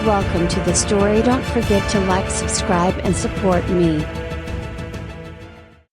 Welcome to the story. Don't forget to like, subscribe and support me.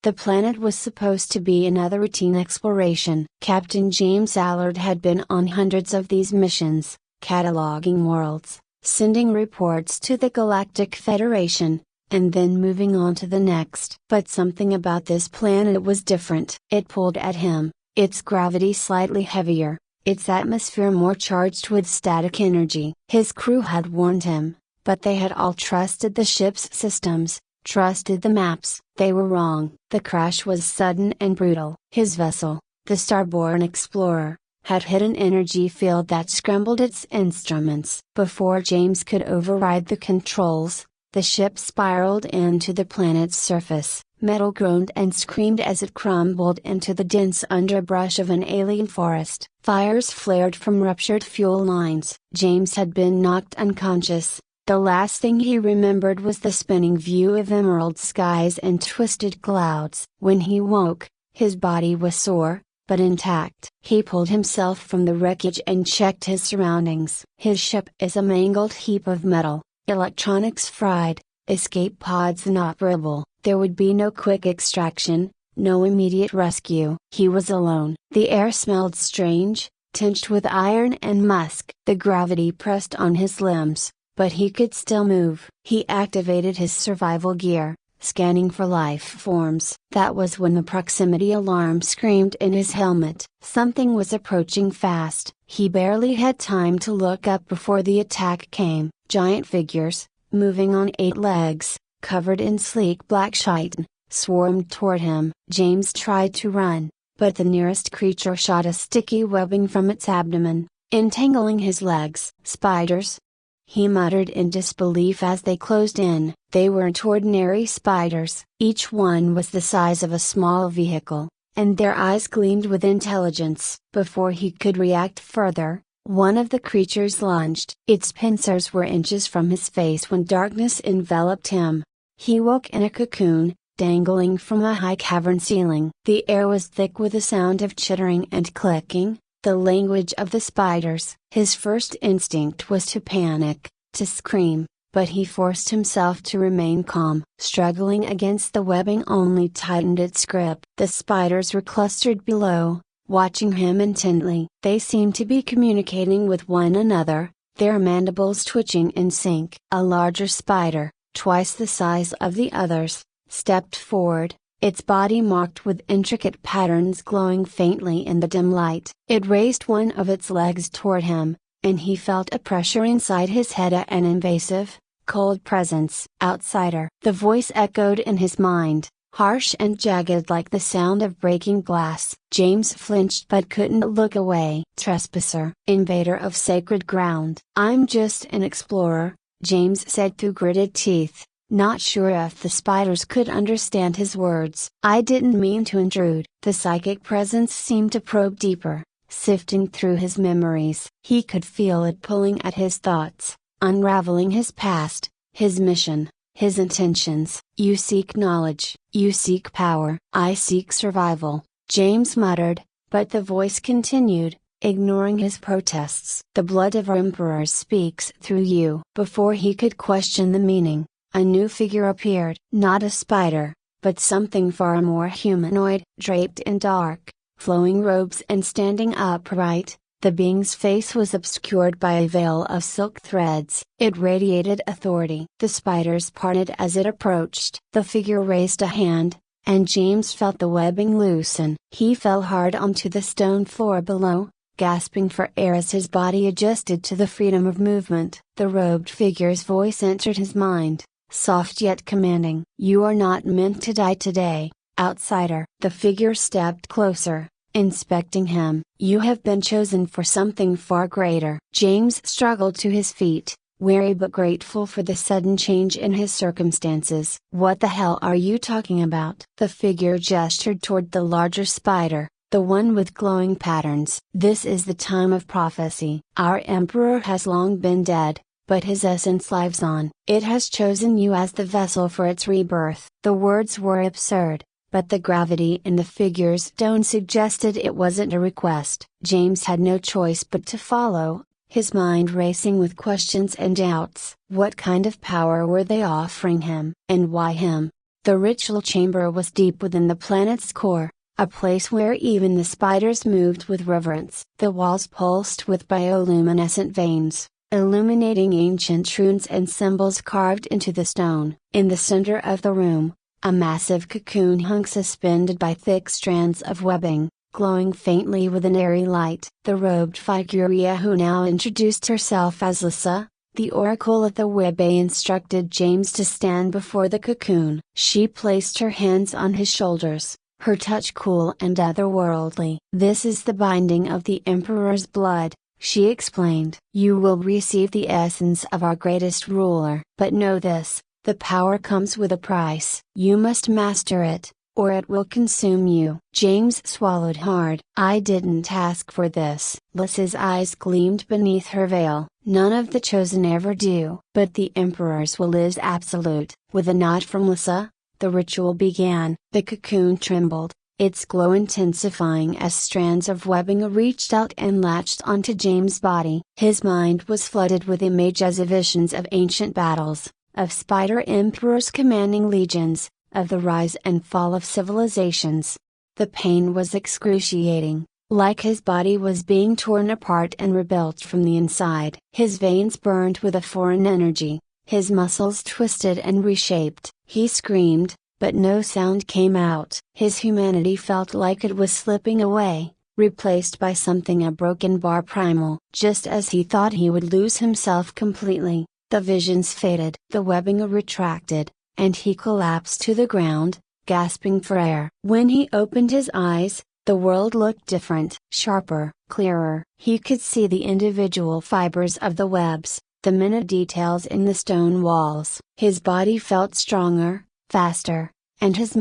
The planet was supposed to be another routine exploration. Captain James Allard had been on hundreds of these missions, cataloging worlds, sending reports to the Galactic Federation, and then moving on to the next. But something about this planet was different. It pulled at him, its gravity slightly heavier, its atmosphere more charged with static energy. His crew had warned him, but they had all trusted the ship's systems, trusted the maps. They were wrong. The crash was sudden and brutal. His vessel, the Starborn Explorer, had hit an energy field that scrambled its instruments. Before James could override the controls, the ship spiraled into the planet's surface. Metal groaned and screamed as it crumbled into the dense underbrush of an alien forest. Fires flared from ruptured fuel lines. James had been knocked unconscious. The last thing he remembered was the spinning view of emerald skies and twisted clouds. When he woke, his body was sore, but intact. He pulled himself from the wreckage and checked his surroundings. His ship is a mangled heap of metal, electronics fried, escape pods inoperable. There would be no quick extraction, no immediate rescue. He was alone. The air smelled strange, tinged with iron and musk. The gravity pressed on his limbs, but he could still move. He activated his survival gear, scanning for life forms. That was when the proximity alarm screamed in his helmet. Something was approaching fast. He barely had time to look up before the attack came. Giant figures, moving on 8 legs, covered in sleek black chitin, swarmed toward him. James tried to run, but the nearest creature shot a sticky webbing from its abdomen, entangling his legs. Spiders? He muttered in disbelief as they closed in. They weren't ordinary spiders. Each one was the size of a small vehicle, and their eyes gleamed with intelligence. Before he could react further, one of the creatures lunged. Its pincers were inches from his face when darkness enveloped him. He woke in a cocoon, dangling from a high cavern ceiling. The air was thick with the sound of chittering and clicking, the language of the spiders. His first instinct was to panic, to scream, but he forced himself to remain calm. Struggling against the webbing only tightened its grip. The spiders were clustered below, watching him intently. They seemed to be communicating with one another, their mandibles twitching in sync. A larger spider, twice the size of the others, stepped forward, its body marked with intricate patterns glowing faintly in the dim light. It raised one of its legs toward him, and he felt a pressure inside his head, an invasive, cold presence. Outsider. The voice echoed in his mind, harsh and jagged like the sound of breaking glass. James flinched but couldn't look away. Trespasser. Invader of sacred ground. "I'm just an explorer," James said through gritted teeth, not sure if the spiders could understand his words. "I didn't mean to intrude." The psychic presence seemed to probe deeper, sifting through his memories. He could feel it pulling at his thoughts, unraveling his past, his mission, his intentions. "You seek knowledge. You seek power. I seek survival," James muttered, but the voice continued, ignoring his protests. "The blood of our emperors speaks through you." Before he could question the meaning, a new figure appeared. Not a spider, but something far more humanoid. Draped in dark, flowing robes and standing upright, the being's face was obscured by a veil of silk threads. It radiated authority. The spiders parted as it approached. The figure raised a hand, and James felt the webbing loosen. He fell hard onto the stone floor below, gasping for air as his body adjusted to the freedom of movement. The robed figure's voice entered his mind, soft yet commanding. "You are not meant to die today, outsider." The figure stepped closer, inspecting him. "You have been chosen for something far greater." James struggled to his feet, wary but grateful for the sudden change in his circumstances. "What the hell are you talking about?" The figure gestured toward the larger spider, the one with glowing patterns. "This is the time of prophecy. Our emperor has long been dead, but his essence lives on. It has chosen you as the vessel for its rebirth." The words were absurd, but the gravity in the figure's tone suggested it wasn't a request. James had no choice but to follow, his mind racing with questions and doubts. What kind of power were they offering him, and why him? The ritual chamber was deep within the planet's core, a place where even the spiders moved with reverence. The walls pulsed with bioluminescent veins, illuminating ancient runes and symbols carved into the stone. In the center of the room, a massive cocoon hung suspended by thick strands of webbing, glowing faintly with an airy light. The robed figure who now introduced herself as Lissa, the oracle of the web, instructed James to stand before the cocoon. She placed her hands on his shoulders, her touch cool and otherworldly. "This is the binding of the Emperor's blood," she explained. "You will receive the essence of our greatest ruler. But know this, the power comes with a price. You must master it, or it will consume you." James swallowed hard. "I didn't ask for this." Lissa's eyes gleamed beneath her veil. "None of the chosen ever do." "But the Emperor's will is absolute." With a nod from Lissa, the ritual began. The cocoon trembled, its glow intensifying as strands of webbing reached out and latched onto James' body. His mind was flooded with images of visions of ancient battles, of spider emperors commanding legions, of the rise and fall of civilizations. The pain was excruciating, like his body was being torn apart and rebuilt from the inside. His veins burned with a foreign energy, his muscles twisted and reshaped. He screamed, but no sound came out. His humanity felt like it was slipping away, replaced by something a broken bar primal. Just as he thought he would lose himself completely, the visions faded. The webbing retracted, and he collapsed to the ground, gasping for air. When he opened his eyes, the world looked different. Sharper, clearer. He could see the individual fibers of the webs, the minute details in the stone walls. His body felt stronger, faster, and his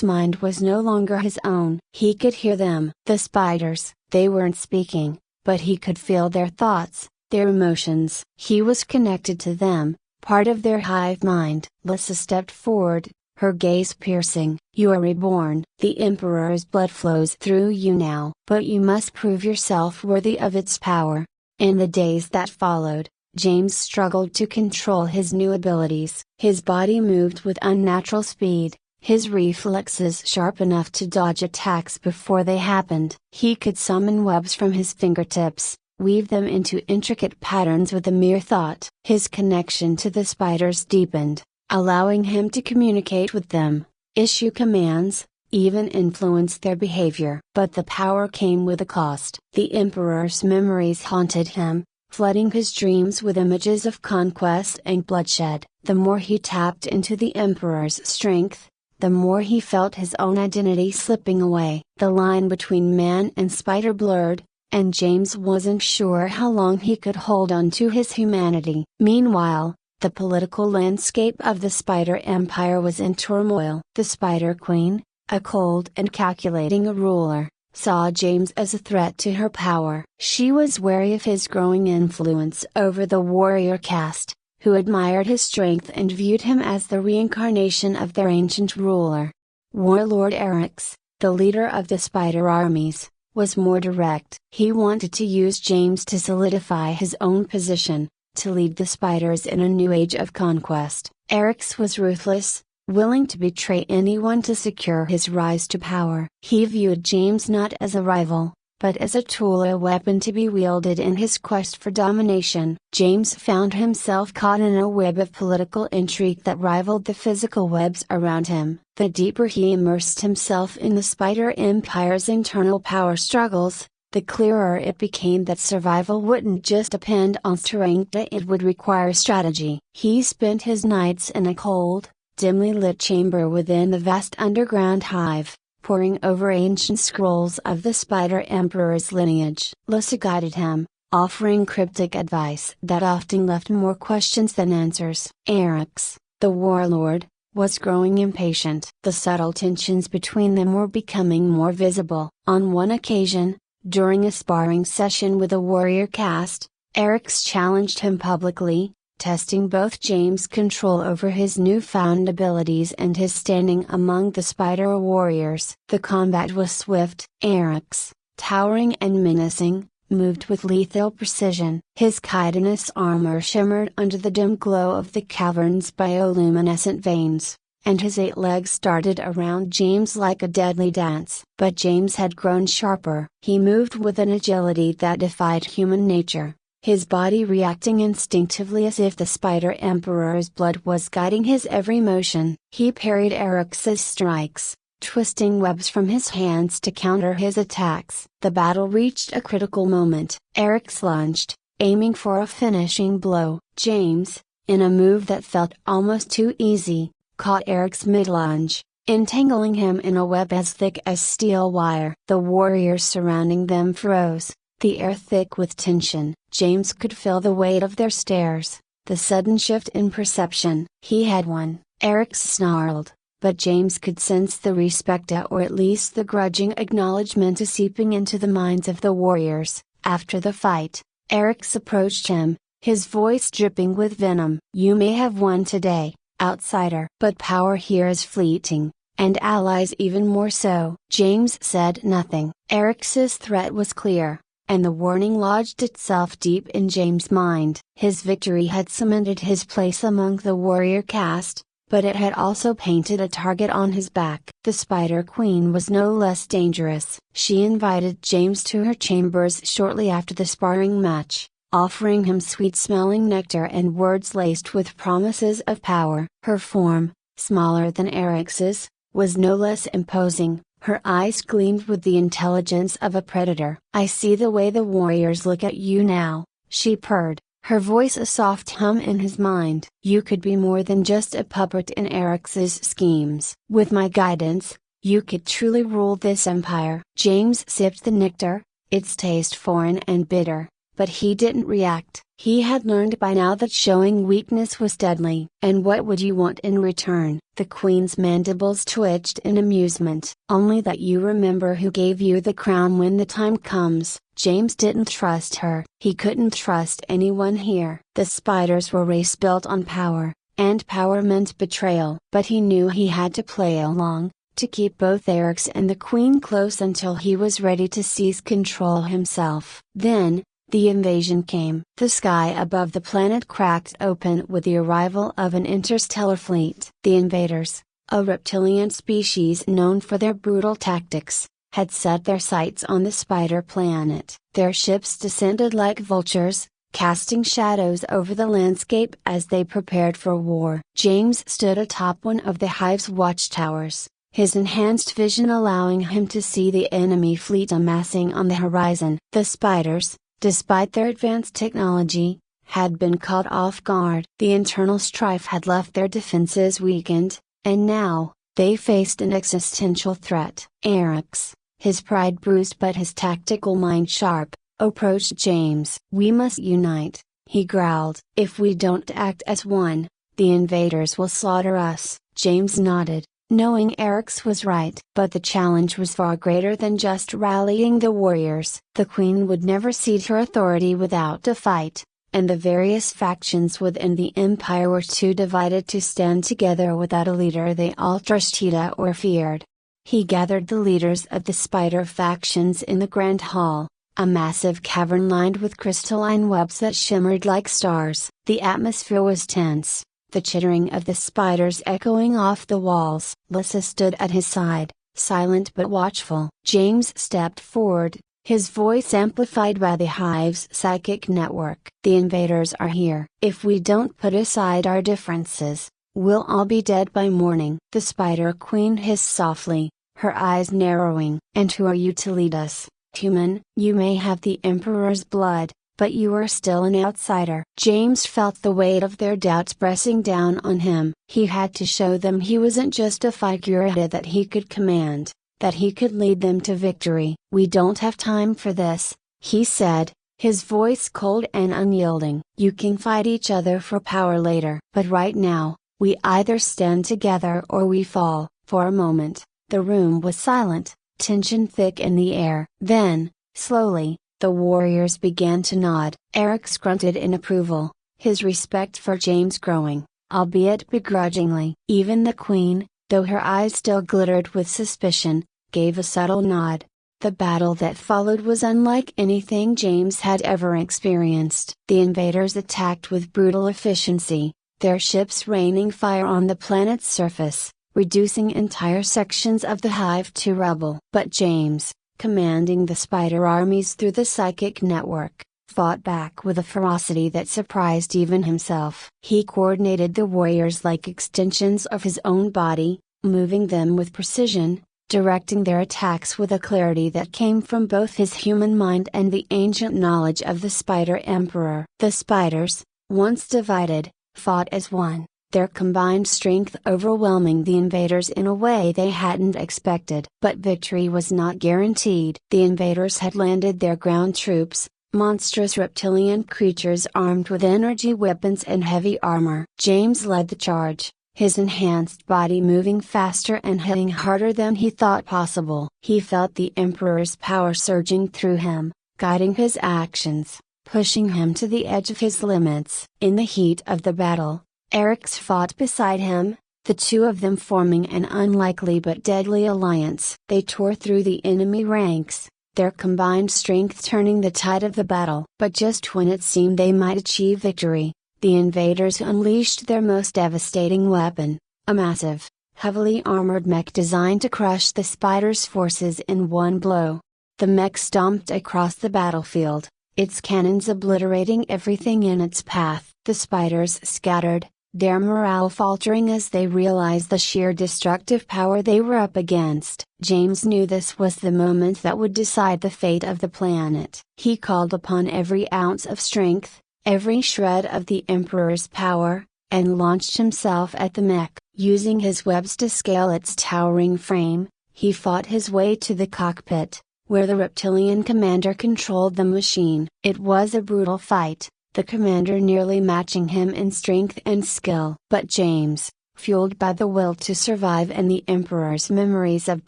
mind was no longer his own. He could hear them. The spiders, they weren't speaking, but he could feel their thoughts, their emotions. He was connected to them, part of their hive mind. Lissa stepped forward, her gaze piercing. "You are reborn. The Emperor's blood flows through you now. But you must prove yourself worthy of its power." In the days that followed, James struggled to control his new abilities. His body moved with unnatural speed, his reflexes sharp enough to dodge attacks before they happened. He could summon webs from his fingertips, weave them into intricate patterns with a mere thought. His connection to the spiders deepened, allowing him to communicate with them, issue commands, even influence their behavior. But the power came with a cost. The Emperor's memories haunted him, flooding his dreams with images of conquest and bloodshed. The more he tapped into the Emperor's strength, the more he felt his own identity slipping away. The line between man and spider blurred, and James wasn't sure how long he could hold on to his humanity. Meanwhile, the political landscape of the Spider Empire was in turmoil. The Spider Queen, a cold and calculating ruler, saw James as a threat to her power. She was wary of his growing influence over the warrior caste, who admired his strength and viewed him as the reincarnation of their ancient ruler. Warlord Eryx, the leader of the spider armies, was more direct. He wanted to use James to solidify his own position, to lead the spiders in a new age of conquest. Eryx was ruthless, willing to betray anyone to secure his rise to power. He viewed James not as a rival, but as a tool, a weapon to be wielded in his quest for domination. James found himself caught in a web of political intrigue that rivaled the physical webs around him. The deeper he immersed himself in the Spider Empire's internal power struggles, the clearer it became that survival wouldn't just depend on strength, it would require strategy. He spent his nights in a cold, dimly lit chamber within the vast underground hive, poring over ancient scrolls of the Spider Emperor's lineage. Lissa guided him, offering cryptic advice that often left more questions than answers. Eryx, the warlord, was growing impatient. The subtle tensions between them were becoming more visible. On one occasion, during a sparring session with a warrior caste, Eryx challenged him publicly, testing both James' control over his newfound abilities and his standing among the spider warriors. The combat was swift. Eryx, towering and menacing, moved with lethal precision. His chitinous armor shimmered under the dim glow of the cavern's bioluminescent veins, and his 8 legs darted around James like a deadly dance. But James had grown sharper. He moved with an agility that defied human nature, his body reacting instinctively as if the Spider Emperor's blood was guiding his every motion. He parried Eric's strikes, twisting webs from his hands to counter his attacks. The battle reached a critical moment. Eric lunged, aiming for a finishing blow. James, in a move that felt almost too easy, caught Eric's mid-lunge, entangling him in a web as thick as steel wire. The warriors surrounding them froze, the air thick with tension. James could feel the weight of their stares, the sudden shift in perception. He had won, Eric snarled, but James could sense the respect or at least the grudging acknowledgement seeping into the minds of the warriors. After the fight, Eric approached him, his voice dripping with venom. "You may have won today, outsider. But power here is fleeting, and allies even more so." James said nothing. Eric's threat was clear, and the warning lodged itself deep in James' mind. His victory had cemented his place among the warrior caste, but it had also painted a target on his back. The Spider Queen was no less dangerous. She invited James to her chambers shortly after the sparring match, offering him sweet-smelling nectar and words laced with promises of power. Her form, smaller than Eric's, was no less imposing. Her eyes gleamed with the intelligence of a predator. "I see the way the warriors look at you now," she purred, her voice a soft hum in his mind. "You could be more than just a puppet in Eric's schemes. With my guidance, you could truly rule this empire." James sipped the nectar, its taste foreign and bitter, but he didn't react. He had learned by now that showing weakness was deadly. "And what would you want in return?" The Queen's mandibles twitched in amusement. "Only that you remember who gave you the crown when the time comes." James didn't trust her. He couldn't trust anyone here. The spiders were a race built on power, and power meant betrayal. But he knew he had to play along, to keep both Eric's and the Queen close until he was ready to seize control himself. Then, the invasion came. The sky above the planet cracked open with the arrival of an interstellar fleet. The invaders, a reptilian species known for their brutal tactics, had set their sights on the Spider Planet. Their ships descended like vultures, casting shadows over the landscape as they prepared for war. James stood atop one of the hive's watchtowers, his enhanced vision allowing him to see the enemy fleet amassing on the horizon. The spiders, despite their advanced technology, had been caught off guard. The internal strife had left their defenses weakened, and now, they faced an existential threat. Eric's, his pride bruised but his tactical mind sharp, approached James. "We must unite," he growled. "If we don't act as one, the invaders will slaughter us." James nodded, knowing Eric's was right. But the challenge was far greater than just rallying the warriors. The Queen would never cede her authority without a fight, and the various factions within the Empire were too divided to stand together without a leader they all trusted or feared. He gathered the leaders of the spider factions in the Grand Hall, a massive cavern lined with crystalline webs that shimmered like stars. The atmosphere was tense, the chittering of the spiders echoing off the walls. Lissa stood at his side, silent but watchful. James stepped forward, his voice amplified by the hive's psychic network. "The invaders are here. If we don't put aside our differences, we'll all be dead by morning." The Spider Queen hissed softly, her eyes narrowing. "And who are you to lead us, human?" "You may have the Emperor's blood, but you are still an outsider." James felt the weight of their doubts pressing down on him. He had to show them he wasn't just a figurehead that he could command, that he could lead them to victory. "We don't have time for this," he said, his voice cold and unyielding. "You can fight each other for power later. But right now, we either stand together or we fall." For a moment, the room was silent, tension thick in the air. Then, slowly, the warriors began to nod. Eric grunted in approval, his respect for James growing, albeit begrudgingly. Even the Queen, though her eyes still glittered with suspicion, gave a subtle nod. The battle that followed was unlike anything James had ever experienced. The invaders attacked with brutal efficiency, their ships raining fire on the planet's surface, reducing entire sections of the hive to rubble. But James, commanding the spider armies through the psychic network, fought back with a ferocity that surprised even himself. He coordinated the warriors like extensions of his own body, moving them with precision, directing their attacks with a clarity that came from both his human mind and the ancient knowledge of the Spider Emperor. The spiders, once divided, fought as one, their combined strength overwhelming the invaders in a way they hadn't expected. But victory was not guaranteed. The invaders had landed their ground troops, monstrous reptilian creatures armed with energy weapons and heavy armor. James led the charge, his enhanced body moving faster and hitting harder than he thought possible. He felt the Emperor's power surging through him, guiding his actions, pushing him to the edge of his limits. In the heat of the battle, Erix fought beside him, the two of them forming an unlikely but deadly alliance. They tore through the enemy ranks, their combined strength turning the tide of the battle. But just when it seemed they might achieve victory, the invaders unleashed their most devastating weapon, a massive, heavily armored mech designed to crush the spiders' forces in one blow. The mech stomped across the battlefield, its cannons obliterating everything in its path. The spiders scattered, their morale faltering as they realized the sheer destructive power they were up against. James knew this was the moment that would decide the fate of the planet. He called upon every ounce of strength, every shred of the Emperor's power, and launched himself at the mech. Using his webs to scale its towering frame, he fought his way to the cockpit, where the reptilian commander controlled the machine. It was a brutal fight, the commander nearly matching him in strength and skill. But James, fueled by the will to survive and the Emperor's memories of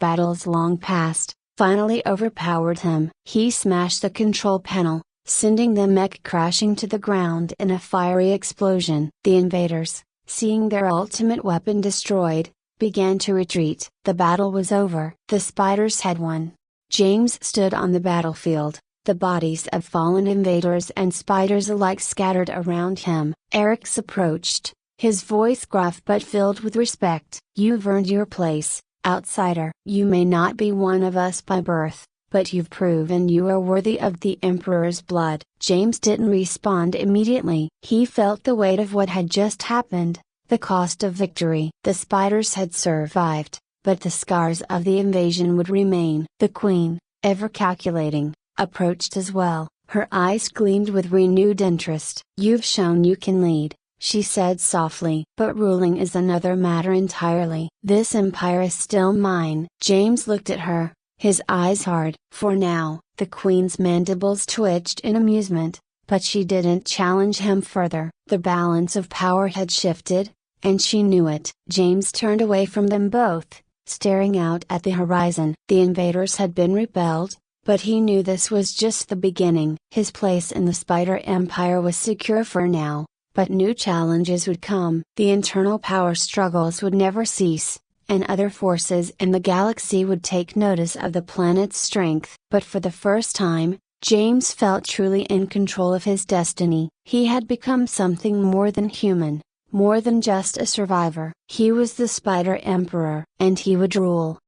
battles long past, finally overpowered him. He smashed the control panel, sending the mech crashing to the ground in a fiery explosion. The invaders, seeing their ultimate weapon destroyed, began to retreat. The battle was over. The spiders had won. James stood on the battlefield, the bodies of fallen invaders and spiders alike scattered around him. Erix approached, his voice gruff but filled with respect. "You've earned your place, outsider. You may not be one of us by birth, but you've proven you are worthy of the Emperor's blood." James didn't respond immediately. He felt the weight of what had just happened, the cost of victory. The spiders had survived, but the scars of the invasion would remain. The Queen, ever calculating, approached as well. Her eyes gleamed with renewed interest. "You've shown you can lead," she said softly. "But ruling is another matter entirely. This empire is still mine." James looked at her, his eyes hard. For now, the Queen's mandibles twitched in amusement, but she didn't challenge him further. The balance of power had shifted, and she knew it. James turned away from them both, staring out at the horizon. The invaders had been repelled, but he knew this was just the beginning. His place in the Spider Empire was secure for now, but new challenges would come. The internal power struggles would never cease, and other forces in the galaxy would take notice of the planet's strength. But for the first time, James felt truly in control of his destiny. He had become something more than human, more than just a survivor. He was the Spider Emperor, and he would rule.